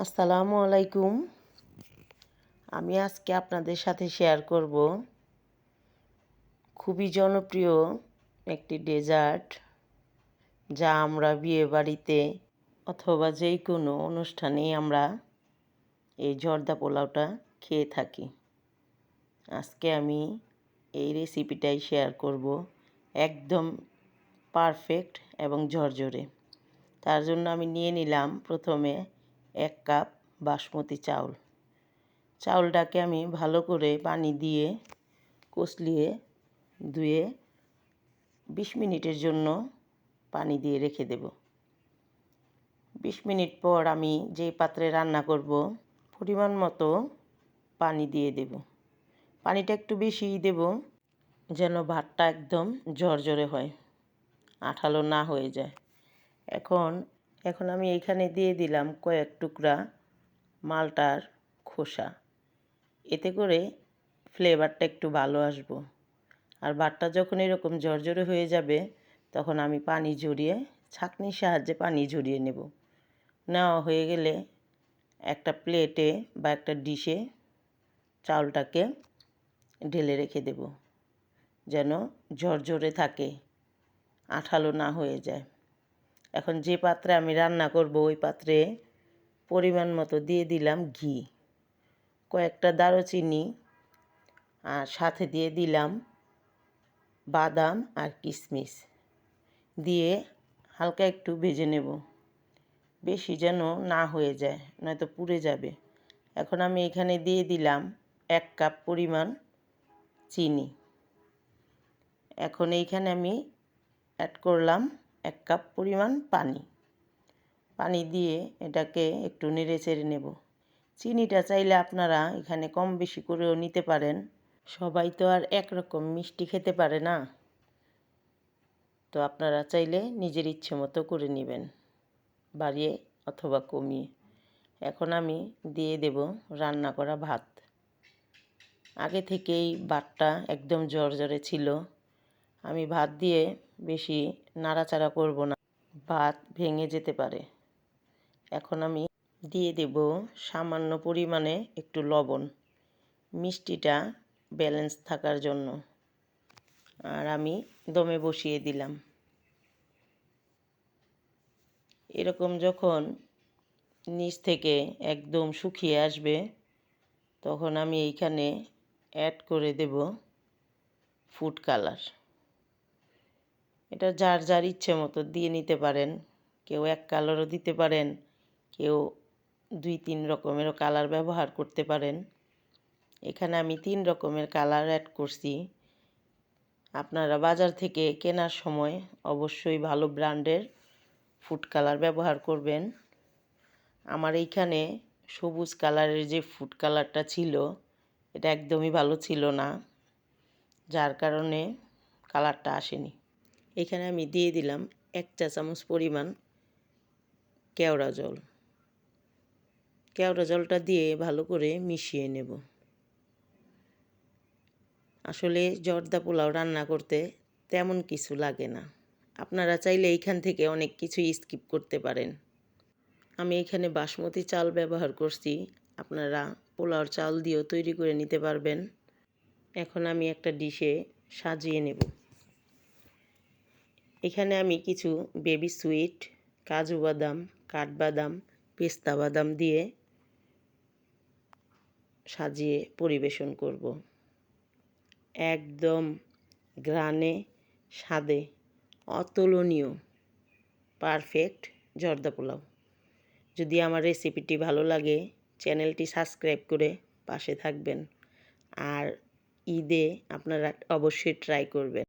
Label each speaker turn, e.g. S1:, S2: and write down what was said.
S1: আসসালামু আলাইকুম। আমি আজকে আপনাদের সাথে শেয়ার করব খুবই জনপ্রিয় একটি ডেজার্ট, যা আমরা বিয়েবাড়িতে অথবা যেই কোনো অনুষ্ঠানেই আমরা এই জর্দা পোলাওটা খেয়ে থাকি। আজকে আমি এই রেসিপিটাই শেয়ার করব, একদম পারফেক্ট এবং ঝরঝরে। তার জন্য আমি নিয়ে নিলাম প্রথমে 1 কাপ বাসমতি চাউল। চাউলটাকে আমি ভালো করে পানি দিয়ে কষলিয়ে ধুয়ে 20 মিনিটের জন্য পানি দিয়ে রেখে দেব। 20 মিনিট পর আমি যেই পাত্রে রান্না করব পরিমাণ মতো পানি দিয়ে দেব। পানিটা একটু বেশিই দেব, যেন ভাতটা একদম ঝরঝরে হয়, আঠালো না হয়ে যায়। এখন আমি এইখানে দিয়ে দিলাম কয়েক টুকরা মালটার খোসা। এতে করে ফ্লেভারটা একটু ভালো আসবো। আর ভাতটা যখন এরকম ঝরঝরে হয়ে যাবে, তখন আমি পানি ঝরিয়ে ছাঁকনির সাহায্যে পানি ঝরিয়ে নেব। নেওয়া হয়ে গেলে একটা প্লেটে বা একটা ডিশে চাউলটাকে ঢেলে রেখে দেব, যেন ঝরঝরে থাকে, আঠালো না হয়ে যায়। এখন যে পাত্রে আমি রান্না করব ওই পাত্রে পরিমাণ মতো দিয়ে দিলাম ঘি, কয়েকটা দারুচিনি, আর সাথে দিয়ে দিলাম বাদাম আর কিশমিশ দিয়ে হালকা একটু ভেজে নেব, বেশি যেন না হয়ে যায়, নয়তো পুড়ে যাবে। এখন আমি এখানে দিয়ে দিলাম 1 কাপ পরিমাণ চিনি। এখন এইখানে আমি অ্যাড করলাম 1 কাপ পরিমাণ পানি দিয়ে এটাকে একটু নেড়ে চেড়ে নেব। চিনিটা চাইলে আপনারা এখানে কম বেশি করেও নিতে পারেন। সবাই তো আর একরকম মিষ্টি খেতে পারে না, তো আপনারা চাইলে নিজের ইচ্ছে মতো করে নেবেন, বাড়িয়ে অথবা কমিয়ে। এখন আমি দিয়ে দেব রান্না করা ভাত। আগে থেকেই ভাতটা একদম ঝরঝরে ছিল। আমি ভাত দিয়ে বেশি নাড়াচাড়া করব না, ভাত ভেঙে যেতে পারে। এখন আমি দিয়ে দেব সামান্য পরিমাণে একটু লবণ, মিষ্টিটা ব্যালেন্স থাকার জন্য। আর আমি দমে বসিয়ে দিলাম। এরকম যখন নিচ থেকে একদম শুকিয়ে আসবে, তখন আমি এইখানে অ্যাড করে দেব ফুড কালার। এটা যার যার ইচ্ছে মতো দিয়ে নিতে পারেন। কেউ 1 কালারও দিতে পারেন, কেউ 2-3 রকমেরও কালার ব্যবহার করতে পারেন। এখানে আমি 3 রকমের কালার অ্যাড করছি। আপনারা বাজার থেকে কেনার সময় অবশ্যই ভালো ব্র্যান্ডের ফুড কালার ব্যবহার করবেন। আমার এইখানে সবুজ কালারের যে ফুড কালারটা ছিল, এটা একদমই ভালো ছিল না, যার কারণে কালারটা আসেনি। এখানে আমি দিয়ে দিলাম 1 চা চামচ পরিমাণ কেওড়া জল। কেওড়া জলটা দিয়ে ভালো করে মিশিয়ে নেব। আসলে জর্দা পোলাও রান্না করতে তেমন কিছু লাগে না, আপনারা চাইলে এইখান থেকে অনেক কিছুই স্কিপ করতে পারেন। আমি এখানে বাসমতি চাল ব্যবহার করছি, আপনারা পোলাওর চাল দিয়েও তৈরি করে নিতে পারবেন। এখন আমি একটা ডিশে সাজিয়ে নেব। এখানে আমি কিছু বেবি সুইট, কাজু বাদাম, কাঠবাদাম, পেস্তা বাদাম দিয়ে সাজিয়ে পরিবেশন করব। একদম ঘ্রাণে স্বাদে অতুলনীয় পারফেক্ট জর্দা পোলাও। যদি আমার রেসিপিটি ভালো লাগে, চ্যানেলটি সাবস্ক্রাইব করে পাশে থাকবেন। আর ঈদে আপনারা অবশ্যই ট্রাই করবেন।